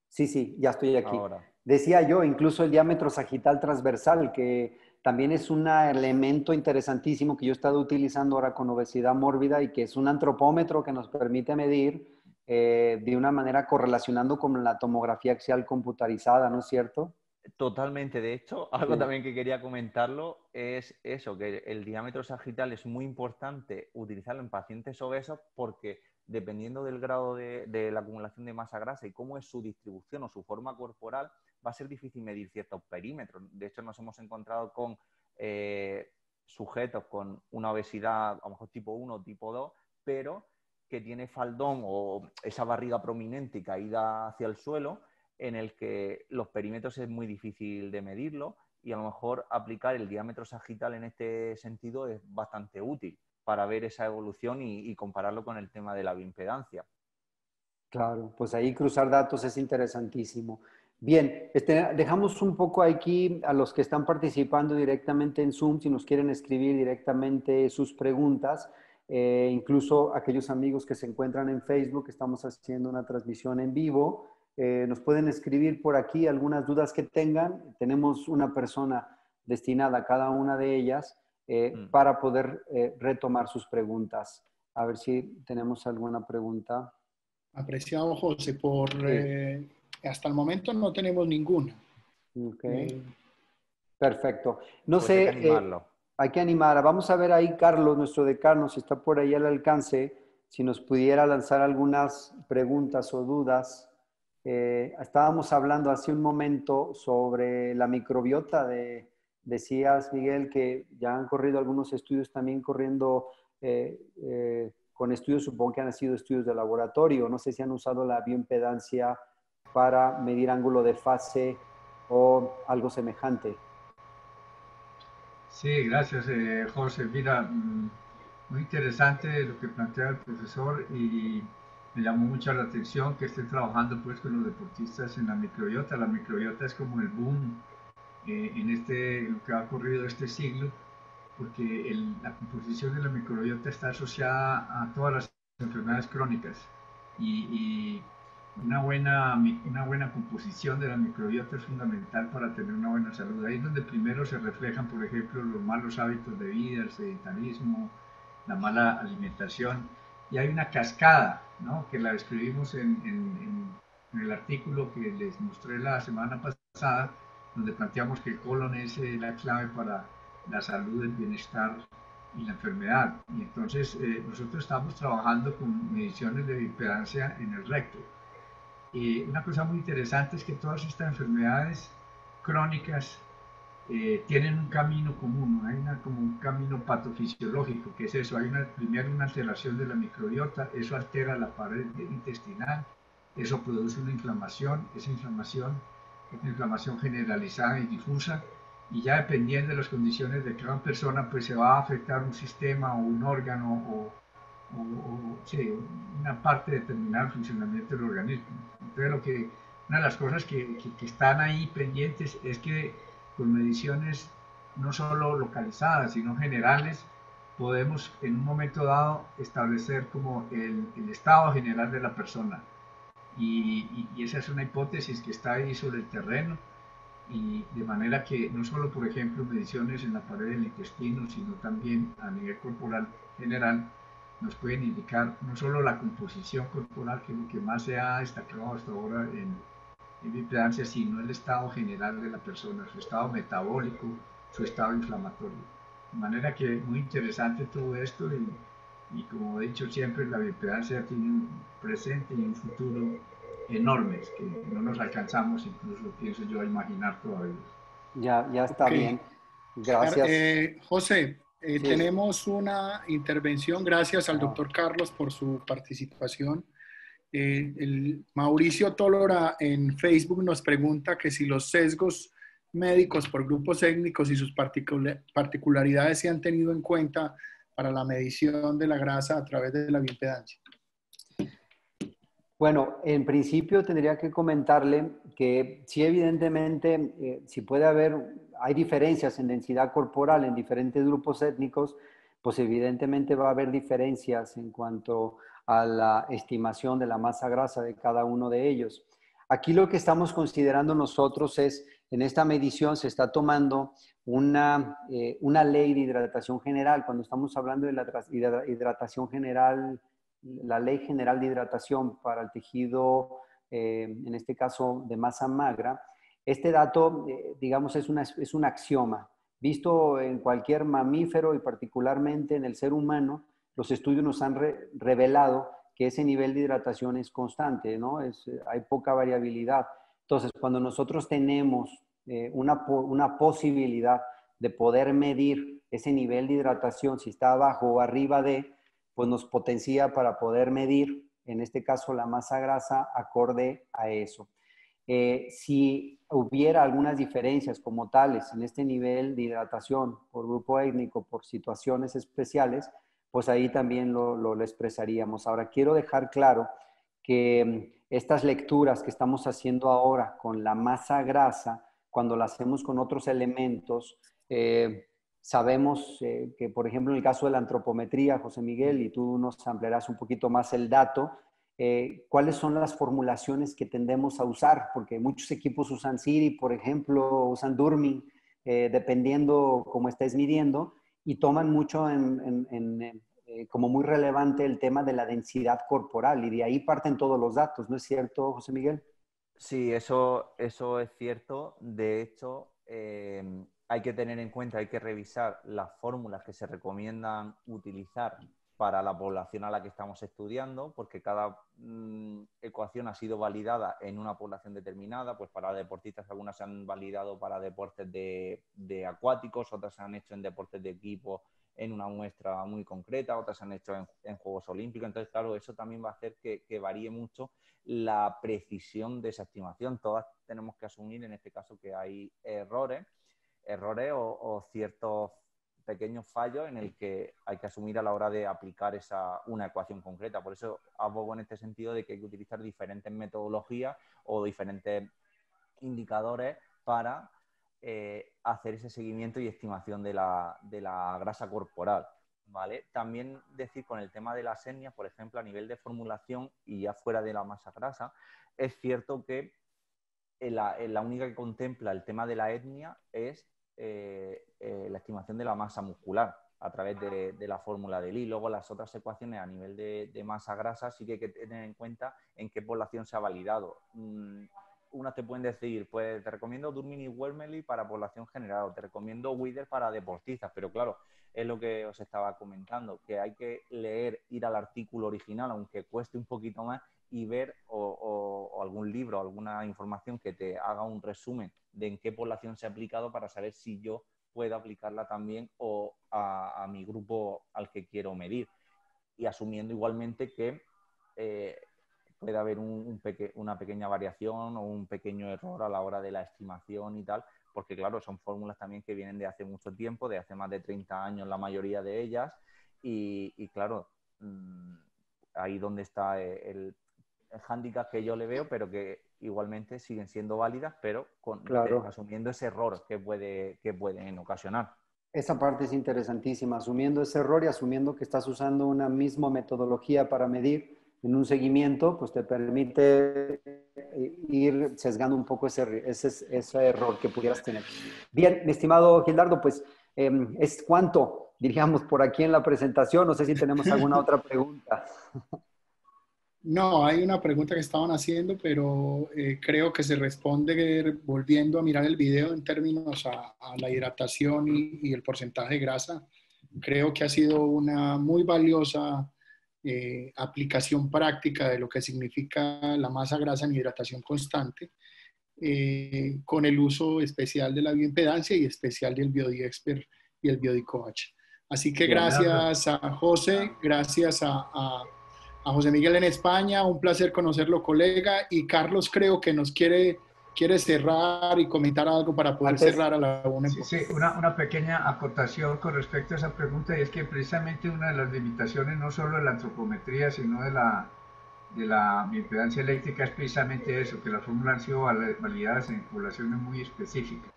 Sí, ya estoy aquí. Ahora. Decía yo, incluso el diámetro sagital transversal, que también es un elemento interesantísimo que yo he estado utilizando ahora con obesidad mórbida y que es un antropómetro que nos permite medir de una manera correlacionando con la tomografía axial computarizada, ¿no es cierto? Totalmente. De hecho, algo Sí. también que quería comentarlo es eso, que el diámetro sagital es muy importante utilizarlo en pacientes obesos porque dependiendo del grado de la acumulación de masa grasa y cómo es su distribución o su forma corporal, va a ser difícil medir ciertos perímetros. De hecho, nos hemos encontrado con sujetos con una obesidad, a lo mejor tipo 1 o tipo 2, pero que tiene faldón o esa barriga prominente y caída hacia el suelo, en el que los perímetros es muy difícil de medirlo y a lo mejor aplicar el diámetro sagital en este sentido es bastante útil para ver esa evolución y compararlo con el tema de la bioimpedancia. Claro, pues ahí cruzar datos es interesantísimo. Bien, dejamos un poco aquí a los que están participando directamente en Zoom, si nos quieren escribir directamente sus preguntas, incluso aquellos amigos que se encuentran en Facebook, estamos haciendo una transmisión en vivo, nos pueden escribir por aquí algunas dudas que tengan. Tenemos una persona destinada a cada una de ellas para poder retomar sus preguntas. A ver si tenemos alguna pregunta. Apreciado José, Sí. hasta el momento no tenemos ninguna. Ok, Eh, perfecto. No Pues hay que sé, animarlo. hay que animar. Vamos a ver ahí, Carlos, nuestro decano, si está por ahí al alcance, si nos pudiera lanzar algunas preguntas o dudas. Estábamos hablando hace un momento sobre la microbiota. Decías, Miguel, que ya han corrido algunos estudios también corriendo con estudios, supongo que han sido estudios de laboratorio. No sé si han usado la bioimpedancia para medir ángulo de fase o algo semejante. Sí, gracias, José. Mira, muy interesante lo que plantea el profesor y me llamó mucho la atención que estén trabajando pues con los deportistas en la microbiota. La microbiota es como el boom en lo que ha ocurrido este siglo, porque la composición de la microbiota está asociada a todas las enfermedades crónicas y una buena composición de la microbiota es fundamental para tener una buena salud. Ahí es donde primero se reflejan, por ejemplo, los malos hábitos de vida, el sedentarismo, la mala alimentación. Y hay una cascada, ¿no? Que la describimos en el artículo que les mostré la semana pasada, donde planteamos que el colon es la clave para la salud, el bienestar y la enfermedad. Y entonces nosotros estamos trabajando con mediciones de impedancia en el recto. Y una cosa muy interesante es que todas estas enfermedades crónicas tienen un camino común, ¿no? Hay como un camino patofisiológico, que es eso, hay primero una alteración de la microbiota, eso altera la pared intestinal, eso produce una inflamación, esa inflamación es una inflamación generalizada y difusa, y ya dependiendo de las condiciones de cada persona, pues se va a afectar un sistema o un órgano sí, una parte determinada del funcionamiento del organismo. Entonces, una de las cosas que están ahí pendientes es que con mediciones no solo localizadas, sino generales, podemos en un momento dado establecer como el estado general de la persona. Y esa es una hipótesis que está ahí sobre el terreno, y de manera que no solo, por ejemplo, mediciones en la pared del intestino, sino también a nivel corporal general, nos pueden indicar no solo la composición corporal, que es lo que más se ha destacado hasta ahora en bioimpedancia, sino el estado general de la persona, su estado metabólico, su estado inflamatorio. De manera que muy interesante todo esto, y como he dicho siempre, la bioimpedancia tiene un presente y un futuro enormes que no nos alcanzamos, incluso pienso yo, a imaginar todavía. Ya está Ok. bien. Gracias. José, Sí. tenemos una intervención. Gracias al Ah, doctor Carlos por su participación. El Mauricio Tólora en Facebook nos pregunta que si los sesgos médicos por grupos étnicos y sus particularidades se han tenido en cuenta para la medición de la grasa a través de la bioimpedancia. bueno, en principio tendría que comentarle que sí, evidentemente, si puede haber, hay diferencias en densidad corporal en diferentes grupos étnicos, pues evidentemente va a haber diferencias en cuanto a la estimación de la masa grasa de cada uno de ellos. Aquí lo que estamos considerando nosotros es, en esta medición se está tomando una ley de hidratación general. Cuando estamos hablando de la hidratación general, la Ley General de Hidratación para el tejido, en este caso de masa magra, este dato, digamos, es un axioma. Visto en cualquier mamífero y particularmente en el ser humano, los estudios nos han revelado que ese nivel de hidratación es constante, ¿no? Hay poca variabilidad. Entonces, cuando nosotros tenemos una posibilidad de poder medir ese nivel de hidratación, si está abajo o arriba de, pues nos potencia para poder medir, en este caso, la masa grasa acorde a eso. Si hubiera algunas diferencias como tales en este nivel de hidratación por grupo étnico, por situaciones especiales, pues ahí también lo expresaríamos. Ahora, quiero dejar claro que estas lecturas que estamos haciendo ahora con la masa grasa, cuando la hacemos con otros elementos, sabemos que, por ejemplo, en el caso de la antropometría, José Miguel, y tú nos ampliarás un poquito más el dato, cuáles son las formulaciones que tendemos a usar, porque muchos equipos usan Siri, por ejemplo, usan Durmin, dependiendo cómo estés midiendo, y toman mucho como muy relevante el tema de la densidad corporal, y de ahí parten todos los datos, ¿no es cierto, José Miguel? Sí, eso es cierto. De hecho, hay que tener en cuenta, hay que revisar las fórmulas que se recomiendan utilizar para la población a la que estamos estudiando, porque cada ecuación ha sido validada en una población determinada. Pues para deportistas algunas se han validado para deportes de acuáticos, otras se han hecho en deportes de equipo en una muestra muy concreta, otras se han hecho en Juegos Olímpicos. Entonces, claro, eso también va a hacer que varíe mucho la precisión de esa estimación. Todas tenemos que asumir en este caso que hay errores o ciertos pequeños fallos en el que hay que asumir a la hora de aplicar una ecuación concreta. Por eso abogo en este sentido de que hay que utilizar diferentes metodologías o diferentes indicadores para hacer ese seguimiento y estimación de la grasa corporal. ¿Vale? También decir con el tema de las etnias, por ejemplo, a nivel de formulación y ya fuera de la masa grasa, es cierto que la única que contempla el tema de la etnia es la estimación de la masa muscular a través de la fórmula de Lee. Luego las otras ecuaciones a nivel de masa grasa sí que hay que tener en cuenta en qué población se ha validado. Unas te pueden decir, pues te recomiendo Durmin y Wormeli para población general, o te recomiendo Wither para deportistas, pero claro, es lo que os estaba comentando, que hay que leer, ir al artículo original, aunque cueste un poquito más, y ver o algún libro, alguna información que te haga un resumen de en qué población se ha aplicado para saber si yo puedo aplicarla también o a mi grupo al que quiero medir. Y asumiendo igualmente que puede haber una pequeña variación o un pequeño error a la hora de la estimación y tal, porque claro, son fórmulas también que vienen de hace mucho tiempo, de hace más de 30 años la mayoría de ellas, y claro, ahí donde está el hándicap que yo le veo, pero que igualmente siguen siendo válidas, pero Claro. asumiendo ese error que pueden ocasionar. Esa parte es interesantísima, asumiendo ese error y asumiendo que estás usando una misma metodología para medir en un seguimiento, pues te permite ir sesgando un poco ese error que pudieras tener. Bien, mi estimado Gildardo, pues es cuanto, diríamos, por aquí en la presentación. No sé si tenemos alguna otra pregunta. No, hay una pregunta que estaban haciendo, pero creo que se responde volviendo a mirar el video en términos a la hidratación y el porcentaje de grasa. Creo que ha sido una muy valiosa aplicación práctica de lo que significa la masa grasa en hidratación constante, con el uso especial de la bioimpedancia y especial del BioDiExpert y el BioDiCoach. Así que gracias a José, gracias a José Miguel en España, un placer conocerlo, colega, y Carlos creo que nos quiere cerrar y comentar algo para poder cerrar a la una. Sí, una pequeña acotación con respecto a esa pregunta, y es que precisamente una de las limitaciones no solo de la antropometría, sino de la bioimpedancia eléctrica es precisamente eso, que las fórmulas han sido validadas en poblaciones muy específicas.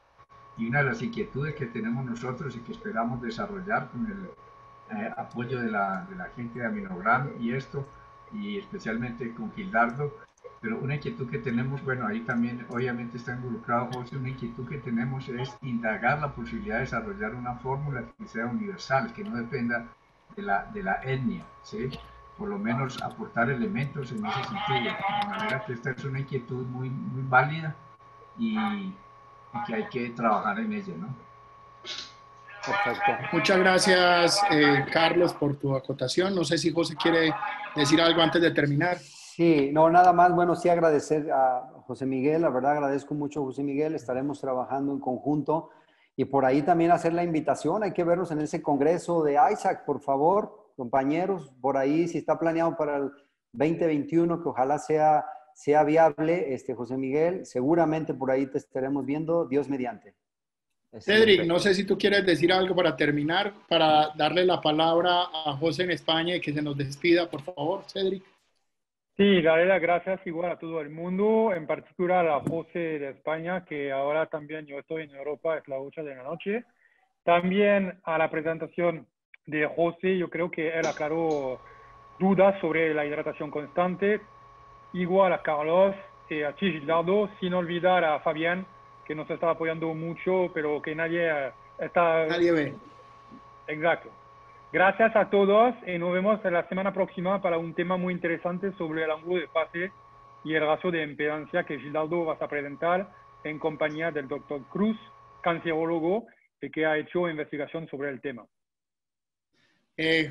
Y una de las inquietudes que tenemos nosotros y que esperamos desarrollar con el apoyo de la gente de Aminogram y especialmente con Gildardo, pero una inquietud que tenemos, bueno, ahí también obviamente está involucrado José, una inquietud que tenemos es indagar la posibilidad de desarrollar una fórmula que sea universal, que no dependa de la etnia, ¿sí? Por lo menos aportar elementos en ese sentido, de manera que esta es una inquietud muy, muy válida y que hay que trabajar en ella, ¿no? Perfecto. Muchas gracias, Carlos, por tu acotación. No sé si José quiere decir algo antes de terminar. Sí, no, nada más. Bueno, sí agradecer a José Miguel. La verdad agradezco mucho a José Miguel. Estaremos trabajando en conjunto. Y por ahí también hacer la invitación. Hay que vernos en ese congreso de ISAC, por favor, compañeros. Por ahí, si está planeado para el 2021, que ojalá sea viable, José Miguel. Seguramente por ahí te estaremos viendo. Dios mediante. Cedric, no sé si tú quieres decir algo para terminar, para darle la palabra a José en España y que se nos despida, por favor, Cedric. Sí, daré las gracias igual a todo el mundo, en particular a José de España, que ahora también yo estoy en Europa, es la 8 de la noche. También a la presentación de José, yo creo que él aclaró dudas sobre la hidratación constante. Igual a Carlos y a Gildardo, sin olvidar a Fabián, que nos está apoyando mucho, pero que nadie está... Nadie ve. Exacto. Gracias a todos y nos vemos la semana próxima para un tema muy interesante sobre el ángulo de fase y el rasgo de impedancia que Gildardo va a presentar en compañía del Dr. Cruz, cancerólogo, que ha hecho investigación sobre el tema.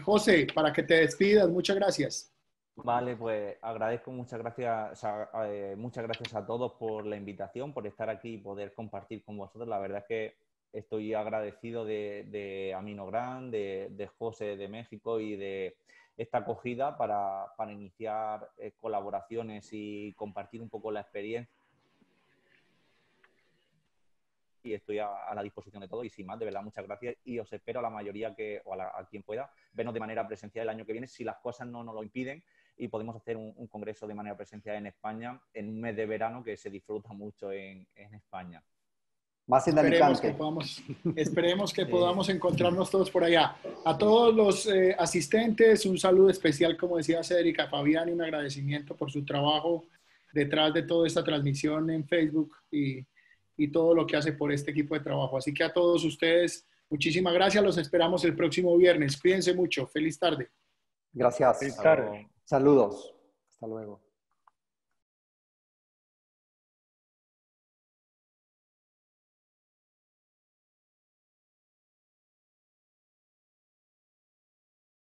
José, para que te despidas, muchas gracias. Vale, pues agradezco, muchas gracias a todos por la invitación, por estar aquí y poder compartir con vosotros. La verdad es que estoy agradecido de Aminogram, de José de México y de esta acogida para iniciar colaboraciones y compartir un poco la experiencia. Y estoy a la disposición de todos y sin más, de verdad, muchas gracias y os espero a la mayoría a quien pueda vernos de manera presencial el año que viene, si las cosas no nos lo impiden, y podemos hacer un congreso de manera presencial en España en un mes de verano que se disfruta mucho en España. Más en Alicante. Esperemos que podamos encontrarnos todos por allá. A todos los asistentes, un saludo especial, como decía Cedric, a Fabián, y un agradecimiento por su trabajo detrás de toda esta transmisión en Facebook y todo lo que hace por este equipo de trabajo. Así que a todos ustedes, muchísimas gracias. Los esperamos el próximo viernes. Cuídense mucho. Feliz tarde. Gracias. Feliz tarde. Saludos. Hasta luego.